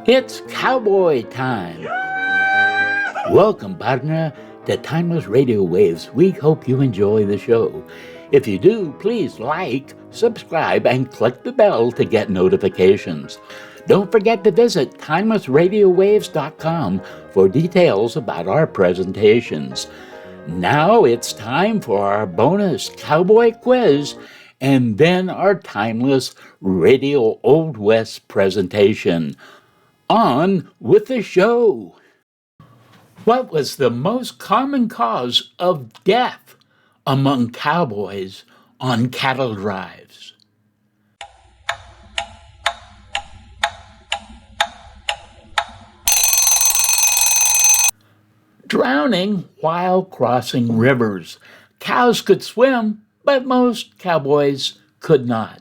It's cowboy time. Welcome, partner, to Timeless Radio Waves. We hope you enjoy the show. If you do, please like, subscribe, and click the bell to get notifications. Don't forget to visit timelessradiowaves.com for details about our presentations. Now it's time for our bonus Cowboy Quiz and then our Timeless Radio Old West presentation. On with the show. What was the most common cause of death among cowboys on cattle drives? Drowning while crossing rivers. Cows could swim, but most cowboys could not.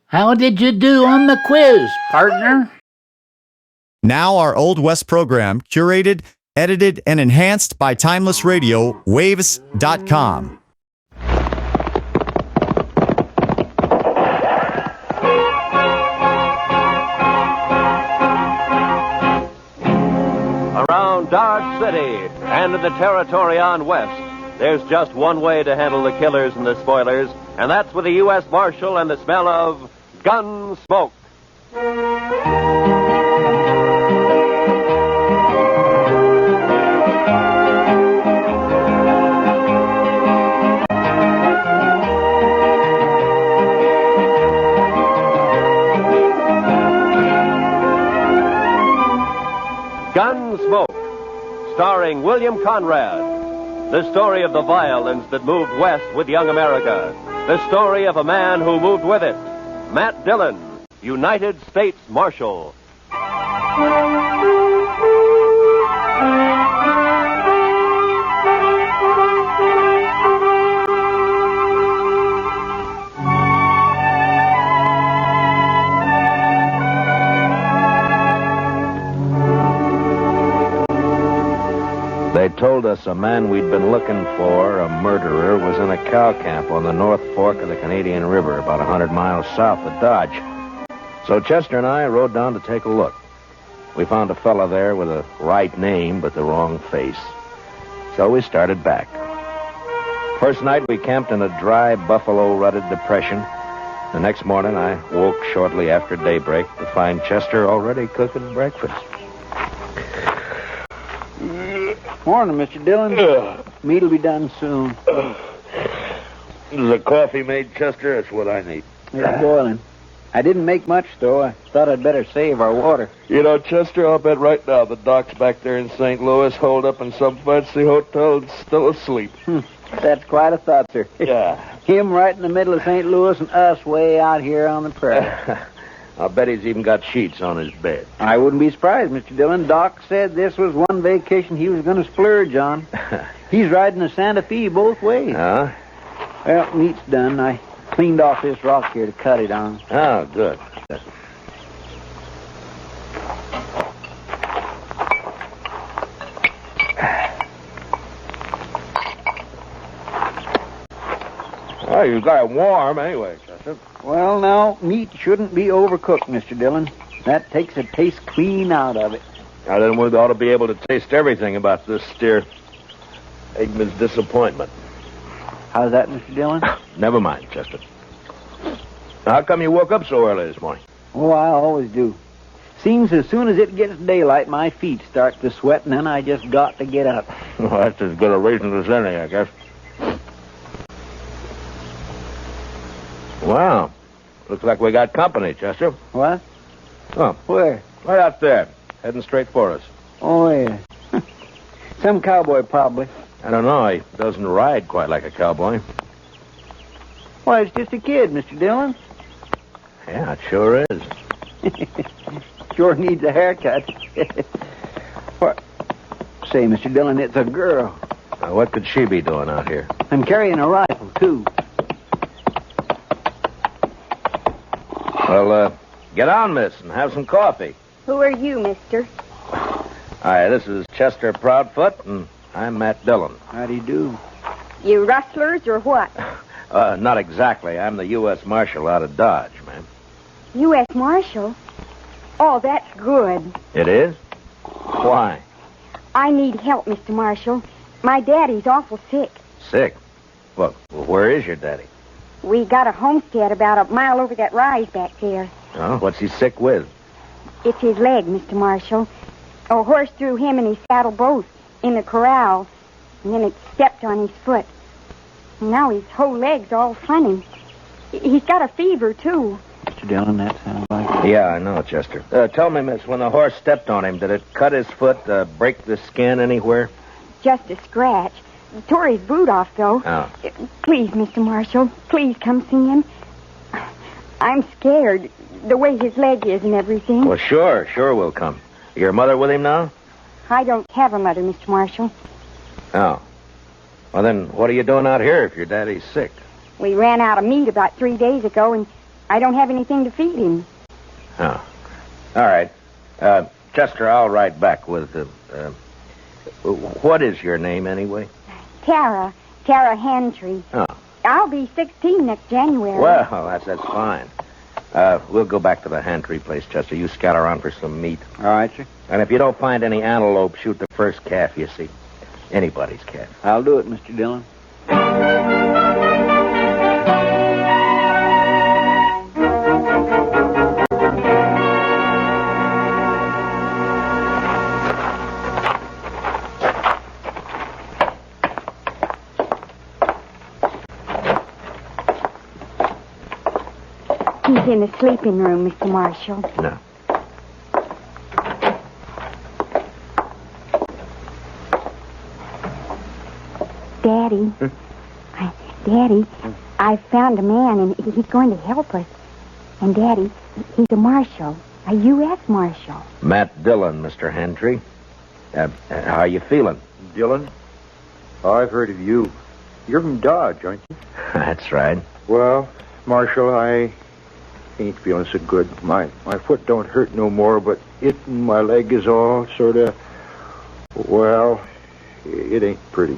How did you do on the quiz, partner? Now our Old West program, curated, edited, and enhanced by Timeless Radio, waves.com. Around Dodge City and in the territory on west, there's just one way to handle the killers and the spoilers, and that's with the U.S. Marshal and the smell of Gunsmoke. Gunsmoke, starring William Conrad. The story of the violence that moved west with young America. The story of a man who moved with it. Matt Dillon, United States Marshal. They told us a man we'd been looking for, a murderer, was in a cow camp on the North Fork of the Canadian River, about 100 miles south of Dodge. So Chester and I rode down to take a look. We found a fella there with a right name but the wrong face. So we started back. First night we camped in a dry, buffalo-rutted depression. The next morning I woke shortly after daybreak to find Chester already cooking breakfast. Morning, Mr. Dillon. Meat'll be done soon. Is the coffee made, Chester? That's what I need. It's boiling. I didn't make much, though. I thought I'd better save our water. You know, Chester, I'll bet right now the doc's back there in St. Louis, holed up in some fancy hotel and still asleep. That's quite a thought, sir. Yeah. Him right in the middle of St. Louis and us way out here on the prairie. I'll bet he's even got sheets on his bed. I wouldn't be surprised, Mr. Dillon. Doc said this was one vacation he was going to splurge on. He's riding the Santa Fe both ways. Huh? Well, meat's done. I cleaned off this rock here to cut it on. Oh, good. Well, you got it warm anyway, Chester. Well, now, meat shouldn't be overcooked, Mr. Dillon. That takes the taste clean out of it. Now, then we ought to be able to taste everything about this steer. Eggman's disappointment. How's that, Mr. Dillon? Never mind, Chester. How come you woke up so early this morning? Oh, I always do. Seems as soon as it gets daylight, my feet start to sweat, and then I just got to get up. Well, that's as good a reason as any, I guess. Wow. Looks like we got company, Chester. What? Oh, Where? right out there. Heading straight for us. Oh, yeah. Some cowboy, probably. I don't know. He doesn't ride quite like a cowboy. Why, it's just a kid, Mr. Dillon. Yeah, it sure is. Sure needs a haircut. What? Say, Mr. Dillon, it's a girl. Now, what could she be doing out here? I'm carrying a rifle, too. Well, get on, miss, and have some coffee. Who are you, mister? Hi, this is Chester Proudfoot, and I'm Matt Dillon. How do you do? You rustlers or what? Not exactly. I'm the U.S. Marshal out of Dodge, ma'am. U.S. Marshal? Oh, that's good. It is? Why? I need help, Mr. Marshal. My daddy's awful sick. Sick? Well, where is your daddy? We got a homestead about a mile over that rise back there. Oh, what's he sick with? It's his leg, Mr. Marshal. A horse threw him and his saddle both in the corral, and then it stepped on his foot. Now his whole leg's all funny. He's got a fever, too. Mr. Dillon, that sounds like... Yeah, I know, Chester. Tell me, miss, when the horse stepped on him, did it cut his foot, break the skin anywhere? Just a scratch. Tore his boot off, though. Oh. Please, Mr. Marshal, please come see him. I'm scared, the way his leg is and everything. Well, sure we'll come. Your mother with him now? I don't have a mother, Mr. Marshal. Oh. Well, then, what are you doing out here if your daddy's sick? We ran out of meat about 3 days ago, and I don't have anything to feed him. Oh. All right. Chester, I'll write back with... what is your name, anyway? Tara Hantry. Oh. I'll be 16 next January. Well, that's fine. We'll go back to the Hantry place, Chester. You scout around for some meat. All right, sir. And if you don't find any antelope, shoot the first calf you see. Anybody's calf. I'll do it, Mr. Dillon. He's in the sleeping room, Mr. Marshal. No. Daddy. Daddy, I found a man, and he's going to help us. And, Daddy, he's a marshal, a U.S. marshal. Matt Dillon, Mr. Hantry. How are you feeling? Dillon? I've heard of you. You're from Dodge, aren't you? That's right. Well, Marshal, I ain't feeling so good. My foot don't hurt no more, but it and my leg is all sort of... Well, it ain't pretty.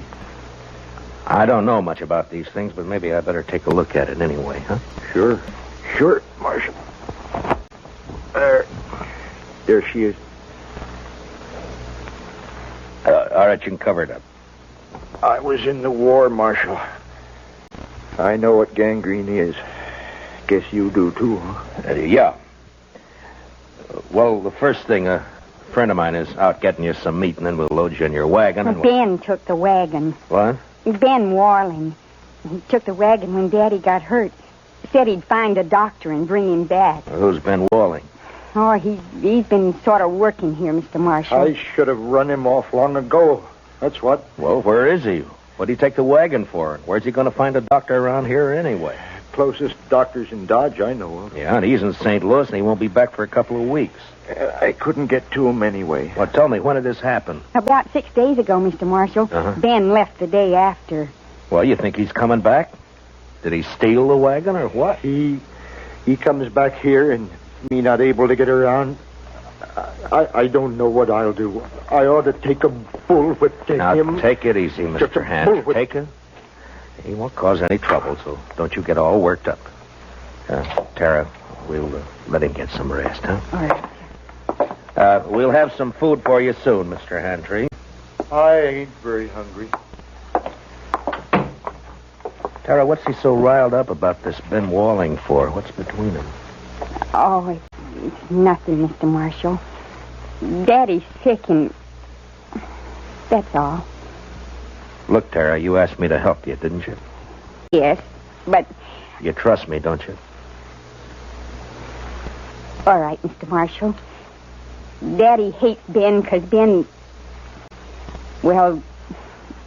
I don't know much about these things, but maybe I better take a look at it anyway, huh? Sure, Marshal. There she is. All right, you can cover it up. I was in the war, Marshal. I know what gangrene is. Guess you do, too, huh? Yeah. Well, the first thing, a friend of mine is out getting you some meat, and then we'll load you in your wagon. And Ben took the wagon. What? Ben Warling. He took the wagon when Daddy got hurt. Said he'd find a doctor and bring him back. Who's Ben Walling? Oh, he's been sort of working here, Mr. Marshal. I should have run him off long ago. That's what. Well, where is he? What'd he take the wagon for? Where's he going to find a doctor around here anyway? Closest doctor's in Dodge I know of. Yeah, and he's in St. Louis, and he won't be back for a couple of weeks. I couldn't get to him anyway. Well, tell me, when did this happen? About 6 days ago, Mr. Marshal. Uh-huh. Ben left the day after. Well, you think he's coming back? Did he steal the wagon or what? He comes back here and me not able to get around. I don't know what I'll do. I ought to take a bullwhip to now, him. Take it easy, Just a Mr. Hantry. bullwhip. Take it. He won't cause any trouble, so don't you get all worked up. Tara, we'll let him get some rest, huh? All right. We'll have some food for you soon, Mr. Hantry. I ain't very hungry. Tara, what's he so riled up about this Ben Walling for? What's between them? Oh, it's nothing, Mr. Marshal. Daddy's sick and... That's all. Look, Tara, you asked me to help you, didn't you? Yes, but... You trust me, don't you? All right, Mr. Marshal. Daddy hates Ben because Ben... Well,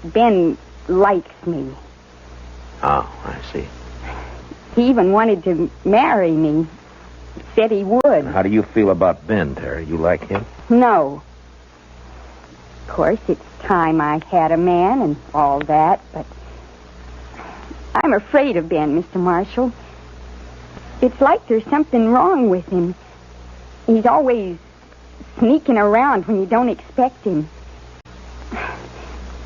Ben likes me. Oh, I see. He even wanted to marry me. Said he would. How do you feel about Ben, Tara? You like him? No. Of course, it's time I had a man and all that, but... I'm afraid of Ben, Mr. Marshal. It's like there's something wrong with him. He's always sneaking around when you don't expect him.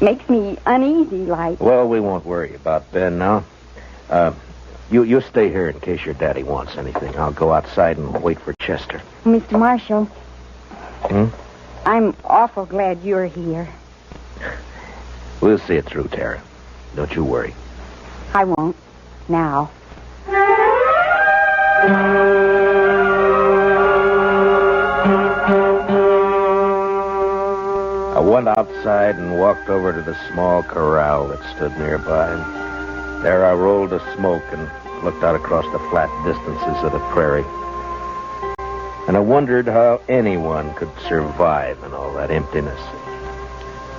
Makes me uneasy, like. Well, we won't worry about Ben now. You stay here in case your daddy wants anything. I'll go outside and wait for Chester. Mr. Marshall, Hmm? I'm awful glad you're here. We'll see it through, Tara. Don't you worry. I won't. Now. I went outside and walked over to the small corral that stood nearby. There I rolled a smoke and looked out across the flat distances of the prairie. And I wondered how anyone could survive in all that emptiness.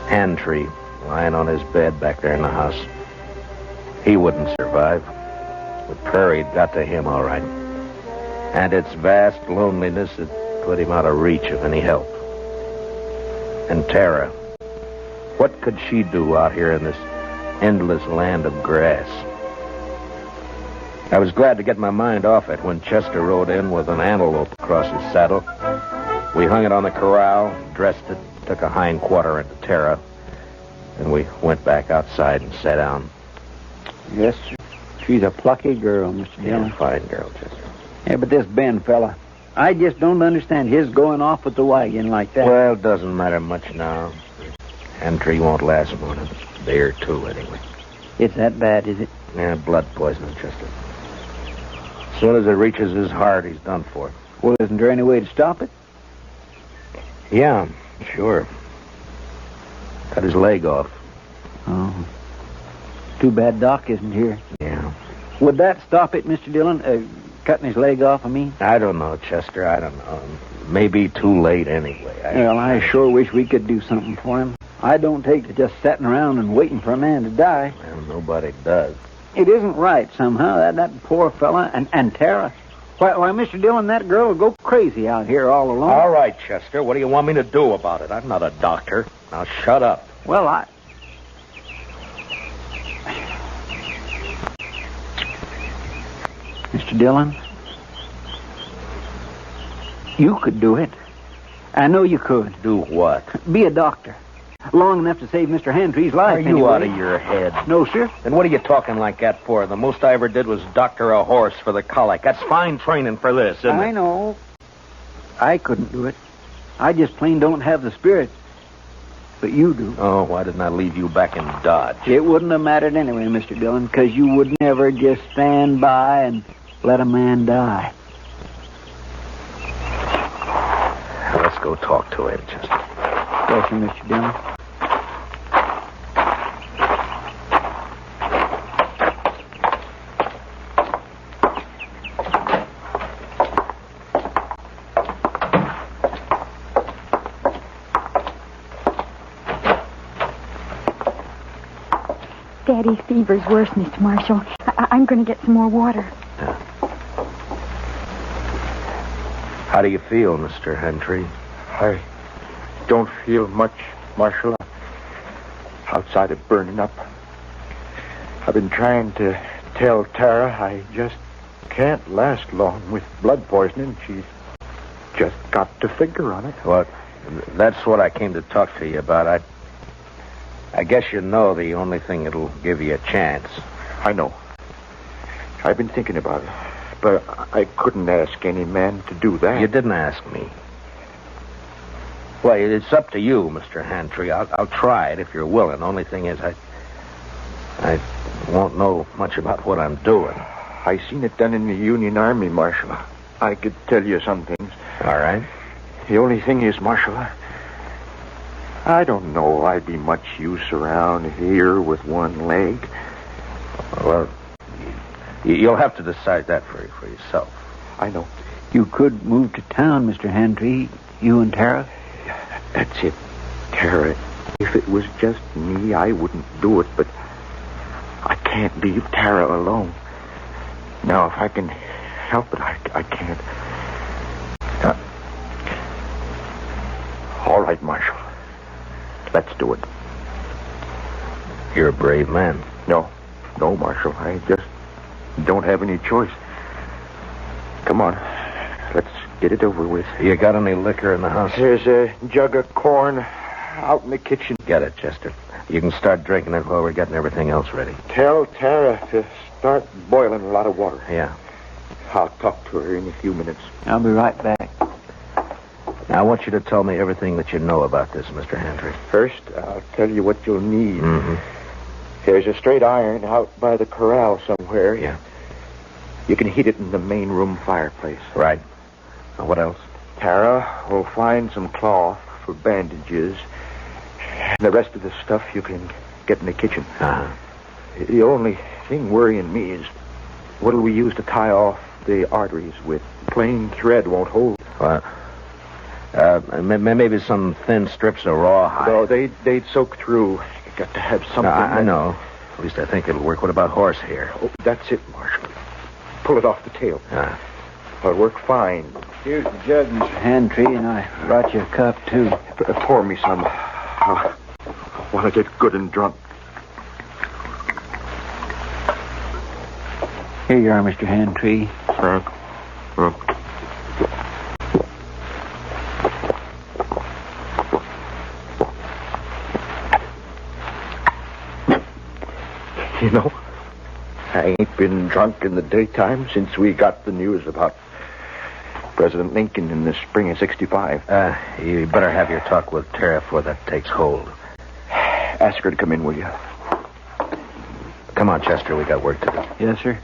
Hantry, lying on his bed back there in the house. He wouldn't survive. The prairie got to him all right. And its vast loneliness had put him out of reach of any help. And Tara, what could she do out here in this endless land of grass? I was glad to get my mind off it when Chester rode in with an antelope across his saddle. We hung it on the corral, dressed it, took a hind quarter into Tara, and we went back outside and sat down. Yes, sir. She's a plucky girl, Mr. Dillon. Yeah, fine girl, Chester. Yeah, but this Ben fella, I just don't understand his going off with the wagon like that. Well, it doesn't matter much now. Hantry won't last more than a day or two, anyway. It's that bad, is it? Yeah, blood poisoning, Chester. As soon as it reaches his heart, he's done for. Well, isn't there any way to stop it? Yeah, sure. Cut his leg off. Oh. Too bad Doc isn't here. Yeah. Would that stop it, Mr. Dillon? Cutting his leg off, I mean? I don't know, Chester. I don't know. Maybe too late anyway. Well, I sure wish we could do something for him. I don't take to just sitting around and waiting for a man to die. Well, nobody does. It isn't right, somehow. That poor fella and Tara. Why, Mr. Dillon, that girl will go crazy out here all alone. All right, Chester. What do you want me to do about it? I'm not a doctor. Now, shut up. Well, Mr. Dillon, you could do it. I know you could. Do what? Be a doctor. Long enough to save Mr. Hantry's life. Are you anyway. out of your head? No, sir. Then what are you talking like that for? The most I ever did was doctor a horse for the colic. That's fine training for this, isn't it? I know. I couldn't do it. I just plain don't have the spirit. But you do. Oh, why didn't I leave you back in Dodge? It wouldn't have mattered anyway, Mr. Dillon, because you would never just stand by and let a man die. Let's go talk to him, Chester. Yes, Mr. Dillon. Daddy's fever's worse, Mr. Marshall. I'm going to get some more water. Yeah. How do you feel, Mr. Hantry? I don't feel much, Marshal. Outside of burning up. I've been trying to tell Tara I just can't last long with blood poisoning. She's just got to figure on it. Well, that's what I came to talk to you about. I guess you know the only thing that'll give you a chance. I know. I've been thinking about it. But I couldn't ask any man to do that. You didn't ask me. Well, it's up to you, Mr. Hantry. I'll try it if you're willing. The only thing is I won't know much about what I'm doing. I seen it done in the Union Army, Marshal. I could tell you some things. All right. The only thing is, Marshal, I don't know I'd be much use around here with one leg. Well, you'll have to decide that for yourself. I know. You could move to town, Mr. Hantry. You and Tara. That's it, Tara. If it was just me, I wouldn't do it, but I can't leave Tara alone. Now, if I can help it, I can't. All right, Marshal. Let's do it. You're a brave man. No, Marshal. I just don't have any choice. Come on. Let's get it over with. You got any liquor in the house? There's a jug of corn out in the kitchen. Get it, Chester. You can start drinking it while we're getting everything else ready. Tell Tara to start boiling a lot of water. Yeah. I'll talk to her in a few minutes. I'll be right back. Now, I want you to tell me everything that you know about this, Mr. Hantry. First, I'll tell you what you'll need. Mm-hmm. There's a straight iron out by the corral somewhere. Yeah. You can heat it in the main room fireplace. Right. Now, what else? Tara will find some cloth for bandages. And the rest of the stuff you can get in the kitchen. Uh-huh. The only thing worrying me is what'll we use to tie off the arteries with? Plain thread won't hold. What? Maybe some thin strips of raw hide. No, they'd soak through. You got to have something. I know. At least I think it'll work. What about horsehair? Oh, that's it, Marshal. Pull it off the tail. It'll work fine. Here's the jug, Mr. Hantry, and I brought you a cup, too. Pour me some. I want to get good and drunk. Here you are, Mr. Hantry. You know, I ain't been drunk in the daytime since we got the news about President Lincoln in the spring of 65. You better have your talk with Tara before that takes hold. Ask her to come in, will you? Come on, Chester, we got work to do. Yes, sir.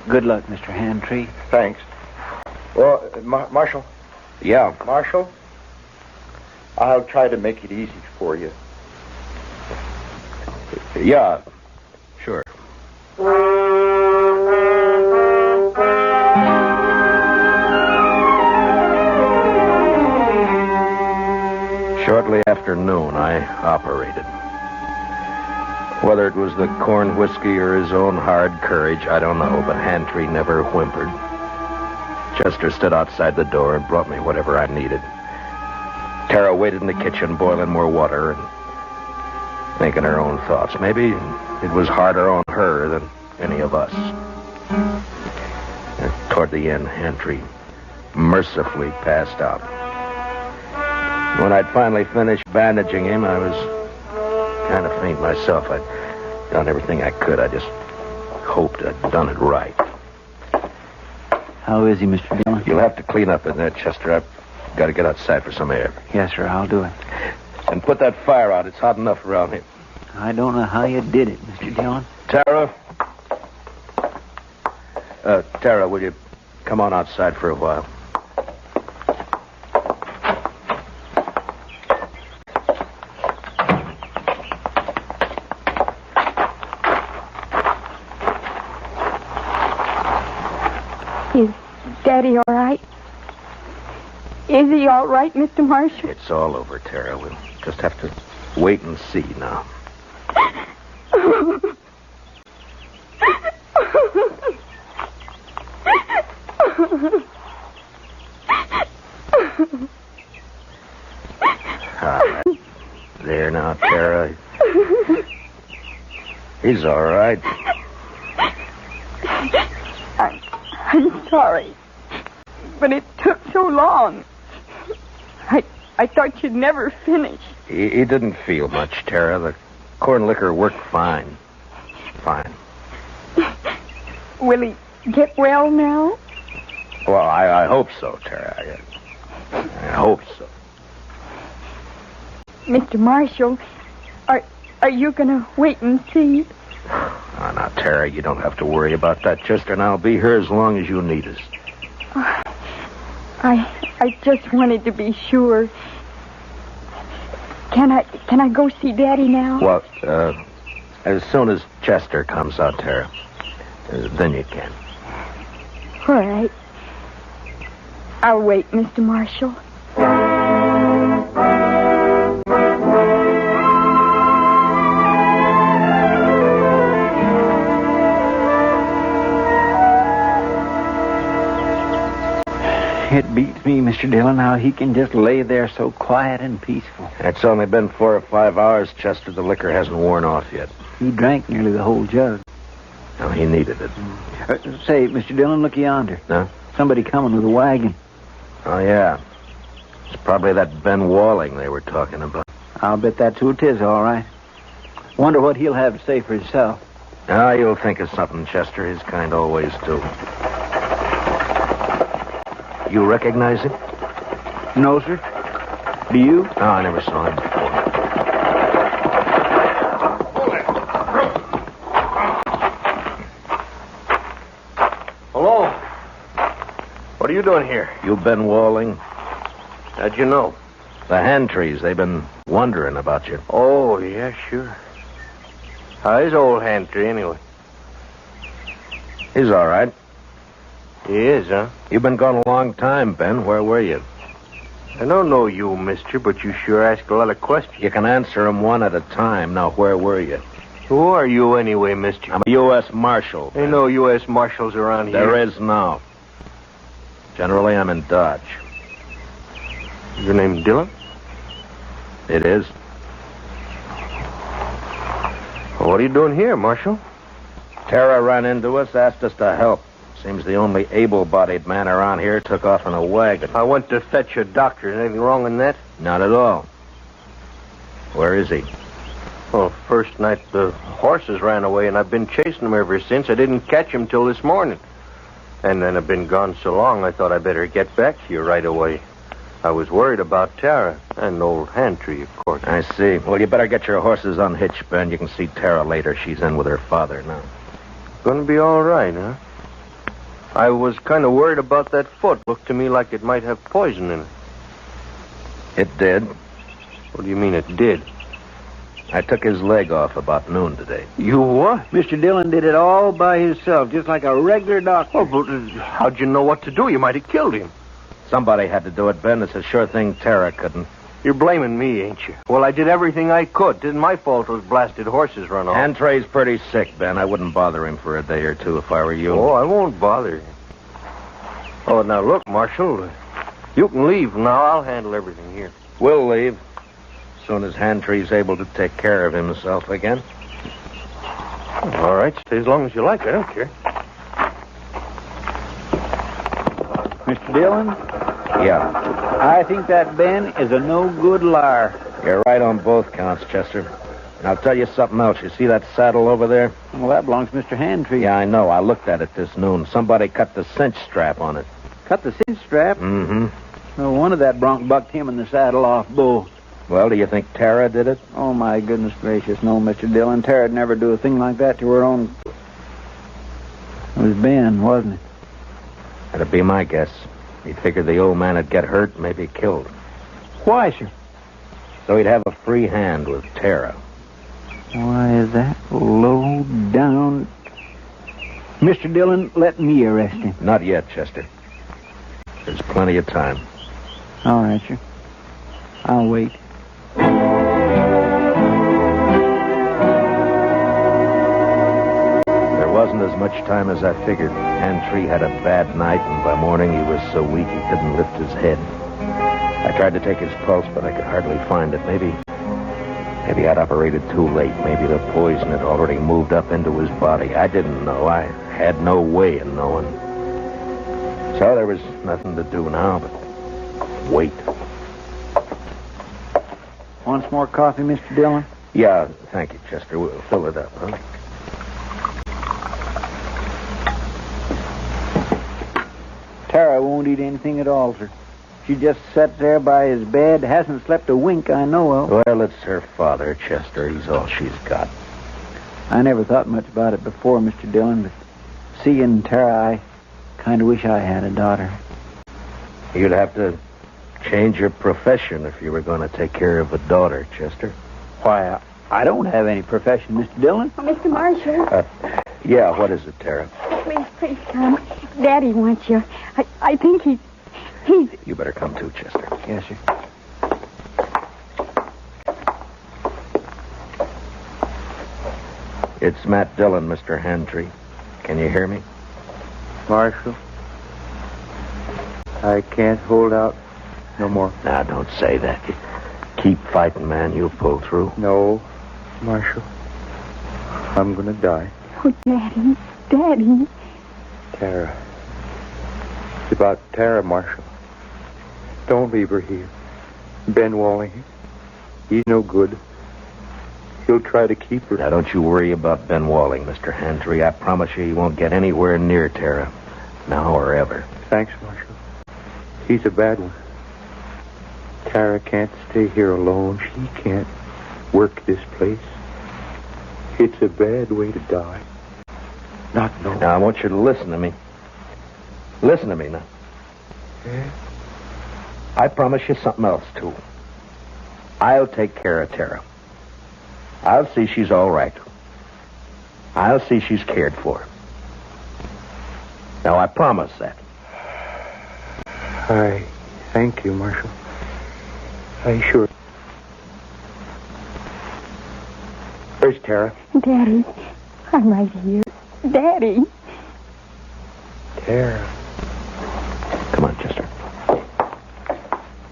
Good luck, Mr. Hantry. Thanks. Well, Marshal. Yeah. Marshal, I'll try to make it easy for you. Yeah. Sure. Shortly after noon, I operated. Whether it was the corn whiskey or his own hard courage, I don't know, but Hantry never whimpered. Chester stood outside the door and brought me whatever I needed. Tara waited in the kitchen, boiling more water and thinking her own thoughts. Maybe it was harder on her than any of us. And toward the end, Hantry mercifully passed out. When I'd finally finished bandaging him, I was kind of faint myself. I'd done everything I could. I just hoped I'd done it right. How is he, Mr. Dillon? You'll have to clean up in there, Chester. I've got to get outside for some air. Yes, sir, I'll do it. And put that fire out. It's hot enough around here. I don't know how you did it, Mr. Dillon. Tara? Tara, will you come on outside for a while? Is Daddy all right? Is he all right, Mr. Marshal? It's all over, Tara. We'll just have to wait and see now. There now, Tara. He's all right. I'm sorry, but it took so long. I thought you'd never finish. He didn't feel much, Tara. The corn liquor worked fine. Fine. Will he get well now? Well, I hope so, Tara. I hope so. Mr. Marshal, are you going to wait and see? Oh, now, Tara, you don't have to worry about that, Chester, and I'll be here as long as you need us. I just wanted to be sure. Can I go see Daddy now? Well, as soon as Chester comes out, Tara, then you can. All right. I'll wait, Mr. Marshal. It beats me, Mr. Dillon, how he can just lay there so quiet and peaceful. It's only been 4 or 5 hours, Chester. The liquor hasn't worn off yet. He drank nearly the whole jug. No, he needed it. Say, Mr. Dillon, look yonder. No? Somebody coming with a wagon. Oh, yeah. It's probably that Ben Walling they were talking about. I'll bet that's who it is, all right. Wonder what he'll have to say for himself. Ah, you'll think of something, Chester. His kind always do. You recognize him? No, sir. Do you? No, I never saw him before. Hello. What are you doing here? You've been walling? How'd you know? The Hantrys, they've been wondering about you. Oh, yeah, sure. How's old Hantry, anyway? He's all right. He is, huh? You've been gone a long time, Ben. Where were you? I don't know you, mister, but you sure ask a lot of questions. You can answer them one at a time. Now, where were you? Who are you, anyway, mister? I'm a U.S. Marshal. Ain't no U.S. Marshals around here. There is now. Generally, I'm in Dodge. Your name Dillon? It is. Well, what are you doing here, Marshal? Tara ran into us, asked us to help. Seems the only able-bodied man around here took off in a wagon. I went to fetch a doctor. Anything wrong in that? Not at all. Where is he? Well, first night the horses ran away, and I've been chasing them ever since. I didn't catch them till this morning. And then I've been gone so long, I thought I'd better get back to you right away. I was worried about Tara and old Hantry, of course. I see. Well, you better get your horses unhitched, Ben. You can see Tara later. She's in with her father now. Gonna be all right, huh? I was kind of worried about that foot. Looked to me like it might have poison in it. It did. What do you mean it did? I took his leg off about noon today. You what? Mr. Dillon did it all by himself, just like a regular doctor. Oh, but how'd you know what to do? You might have killed him. Somebody had to do it, Ben. It's a sure thing Tara couldn't. You're blaming me, ain't you? Well, I did everything I could. Didn't my fault those blasted horses run off. Hantry's pretty sick, Ben. I wouldn't bother him for a day or two if I were you. Oh, I won't bother you. Oh, now look, Marshal. You can leave now. I'll handle everything here. We'll leave. As soon as Hantry's able to take care of himself again. All right, stay as long as you like. I don't care. Mr. Dillon, Yeah. I think that Ben is a no-good liar. You're right on both counts, Chester. And I'll tell you something else. You see that saddle over there? Well, that belongs to Mr. Hantry. Yeah, I know. I looked at it this noon. Somebody cut the cinch strap on it. Cut the cinch strap. Mm-hmm. No wonder that bronc bucked him in the saddle off bull. Well, do you think Tara did it? Oh, my goodness gracious. No, Mr. Dillon. Tara'd never do a thing like that to her own. It was Ben, wasn't it? That'd be my guess. He figured the old man would get hurt, maybe killed. Why, sir? So he'd have a free hand with Tara. Why, is that low down? Mr. Dillon, let me arrest him. Not yet, Chester. There's plenty of time. All right, sir. I'll wait. There wasn't as much time as I figured. Hantry had a bad night, and by morning he was so weak he couldn't lift his head. I tried to take his pulse, but I could hardly find it. Maybe I'd operated too late. Maybe the poison had already moved up into his body. I didn't know. I had no way of knowing. So there was nothing to do now but wait. Want some more coffee, Mr. Dillon? Yeah, thank you, Chester. We'll fill it up, huh? Tara won't eat anything at all, sir. She just sat there by his bed, hasn't slept a wink I know of. Well, it's her father, Chester. He's all she's got. I never thought much about it before, Mr. Dillon, but seeing Tara, I kind of wish I had a daughter. You'd have to change your profession if you were going to take care of a daughter, Chester. Why, I don't have any profession, Mr. Dillon. Oh, Mr. Marshal. Yeah, what is it, Tara? Please come. Daddy wants you. I think he's... You better come too, Chester. Yes, sir. It's Matt Dillon, Mr. Hantry. Can you hear me? Marshal, I can't hold out no more. Now, don't say that. Keep fighting, man. You'll pull through. No, Marshal. I'm going to die. Oh, Daddy. Tara. It's about Tara, Marshal. Don't leave her here. Ben Walling, he's no good. he'll try to keep her. Now, don't you worry about Ben Walling, Mr. Hantry. I promise you he won't get anywhere near Tara. Now or ever. Thanks, Marshal. He's a bad one. Tara can't stay here alone. She can't work this place. It's a bad way to die. Not knowing. Now, I want you to listen to me. Listen to me now. Yeah? I promise you something else, too. I'll take care of Tara. I'll see she's all right. I'll see she's cared for. Now, I promise that. I thank you, Marshal. I sure. Where's Tara? Daddy, I'm right here. Daddy. Tara. Come on, Chester.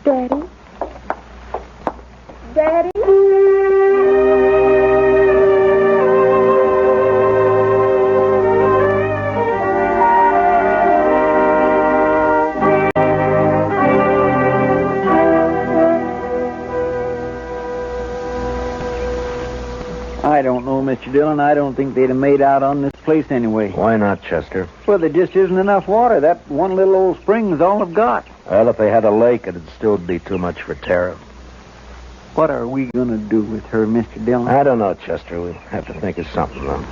Daddy. Daddy. I don't know, Mr. Dillon. I don't think they'd have made out on this place anyway. Why not, Chester? Well, there just isn't enough water. That one little old spring's all I've got. Well, if they had a lake, it'd still be too much for Tara. What are we going to do with her, Mr. Dillon? I don't know, Chester. We'll have to think of something, though.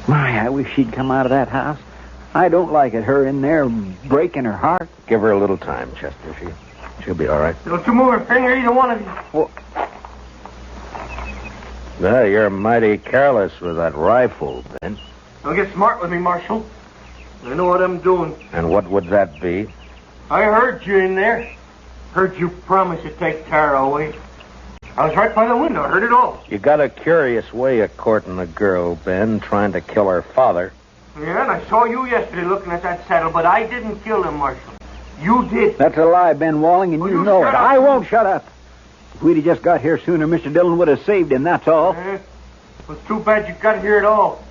My, I wish she'd come out of that house. I don't like it, her in there breaking her heart. Give her a little time, Chester. She'll be all right. Don't you move a finger, either one of you. Well, Well, you're mighty careless with that rifle, Ben. Don't get smart with me, Marshal. I know what I'm doing. And what would that be? I heard you in there. Heard you promise to take Tara away. I was right by the window. I heard it all. You got a curious way of courting a girl, Ben, trying to kill her father. Yeah, and I saw you yesterday looking at that saddle, but I didn't kill him, Marshal. You did. that's a lie, Ben Walling, and Will you you know it. shut up? I won't shut up. If we'd have just got here sooner, Mr. Dillon would have saved him, that's all. It was too bad you got here at all.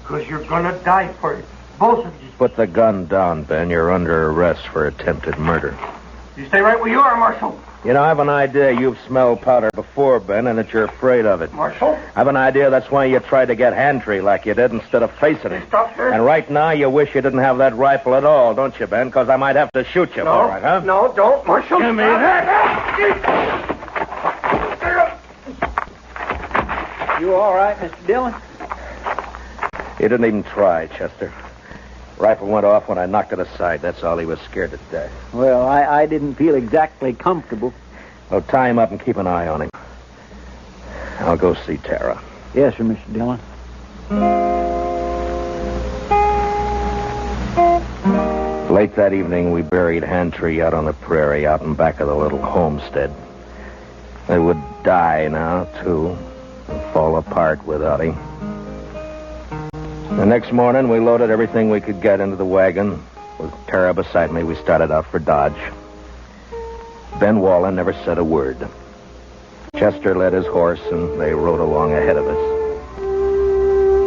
Because you're going to die for it. Both of you. Put the gun down, Ben. You're under arrest for attempted murder. You stay right where you are, Marshal. You know, I have an idea you've smelled powder before, Ben, and that you're afraid of it. Marshal? I have an idea that's why you tried to get Hantry like you did instead of facing him. Stop there. And right now you wish you didn't have that rifle at all, don't you, Ben? Because I might have to shoot you No, for it, huh? no, don't, Marshal. Give me that. You all right, Mr. Dillon? He didn't even try, Chester. Rifle went off when I knocked it aside. That's all. He was scared to death. Well, I didn't feel exactly comfortable. Well, tie him up and keep an eye on him. I'll go see Tara. Yes, sir, Mr. Dillon. Late that evening, we buried Hantry out on the prairie, out in back of the little homestead. They would die now, too, and fall apart without him. The next morning, we loaded everything we could get into the wagon. With Tara beside me, we started out for Dodge. Ben Wallen never said a word. Chester led his horse, and they rode along ahead of us.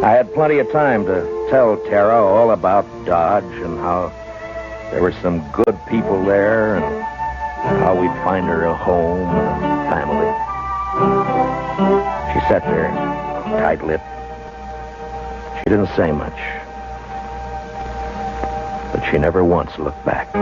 I had plenty of time to tell Tara all about Dodge and how there were some good people there and how we'd find her a home and a family. She sat there, tight-lipped. She didn't say much, but she never once looked back.